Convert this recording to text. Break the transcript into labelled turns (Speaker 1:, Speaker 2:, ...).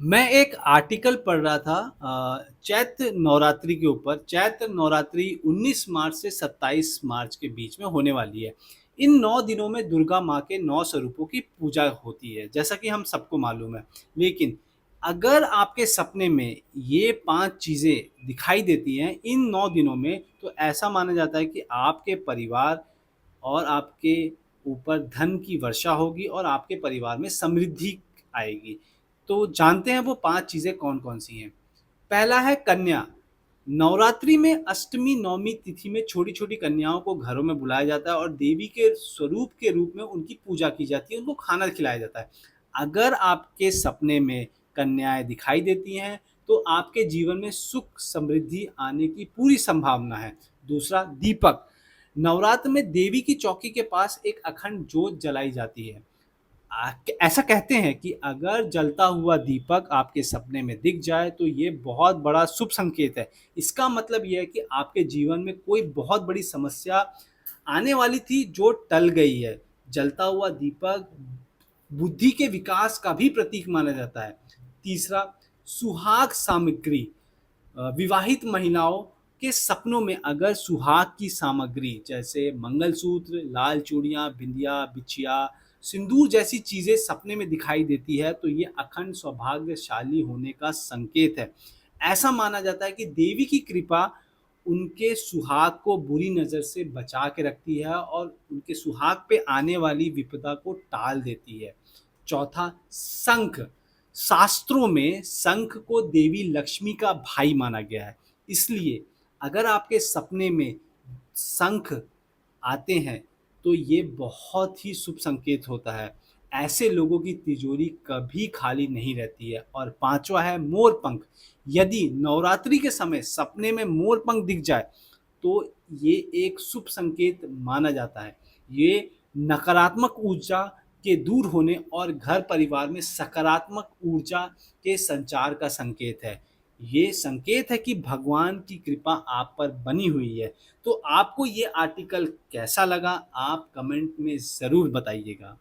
Speaker 1: मैं एक आर्टिकल पढ़ रहा था चैत्र नवरात्रि के ऊपर। चैत्र नवरात्रि 19 मार्च से 27 मार्च के बीच में होने वाली है। इन 9 दिनों में दुर्गा माँ के 9 स्वरूपों की पूजा होती है, जैसा कि हम सबको मालूम है। लेकिन अगर आपके सपने में ये 5 चीज़ें दिखाई देती हैं इन 9 दिनों में, तो ऐसा माना जाता है कि आपके परिवार और आपके ऊपर धन की वर्षा होगी और आपके परिवार में समृद्धि आएगी। तो जानते हैं वो 5 चीज़ें कौन-कौन सी हैं। पहला है कन्या। नवरात्रि में अष्टमी, नवमी तिथि में छोटी-छोटी कन्याओं को घरों में बुलाया जाता है और देवी के स्वरूप के रूप में उनकी पूजा की जाती है, उनको खाना खिलाया जाता है। अगर आपके सपने में कन्याएँ दिखाई देती हैं, तो आपके जीवन में सुख समृद्धि आने की पूरी संभावना है। दूसरा, दीपक। नवरात्र में देवी की चौकी के पास एक अखंड जोत जलाई जाती है। ऐसा कहते हैं कि अगर जलता हुआ दीपक आपके सपने में दिख जाए तो ये बहुत बड़ा शुभ संकेत है। इसका मतलब ये है कि आपके जीवन में कोई बहुत बड़ी समस्या आने वाली थी जो टल गई है। जलता हुआ दीपक बुद्धि के विकास का भी प्रतीक माना जाता है। तीसरा, सुहाग सामग्री। विवाहित महिलाओं के सपनों में अगर सुहाग की सामग्री जैसे मंगलसूत्र, लाल चूड़ियाँ, बिंदिया, बिछिया, सिंदूर जैसी चीज़ें सपने में दिखाई देती है तो ये अखंड सौभाग्यशाली होने का संकेत है। ऐसा माना जाता है कि देवी की कृपा उनके सुहाग को बुरी नज़र से बचा के रखती है और उनके सुहाग पे आने वाली विपदा को टाल देती है। चौथा, शंख। शास्त्रों में शंख को देवी लक्ष्मी का भाई माना गया है। इसलिए अगर आपके सपने में शंख आते हैं, तो ये बहुत ही शुभ संकेत होता है। ऐसे लोगों की तिजोरी कभी खाली नहीं रहती है। और पाँचवाँ है मोर-पंख। यदि नवरात्रि के समय सपने में मोर-पंख दिख जाए, तो ये एक शुभ संकेत माना जाता है। ये नकारात्मक ऊर्जा के दूर होने और घर परिवार में सकारात्मक ऊर्जा के संचार का संकेत है। ये संकेत है कि भगवान की कृपा आप पर बनी हुई है। तो आपको ये आर्टिकल कैसा लगा? आप कमेंट में ज़रूर बताइएगा।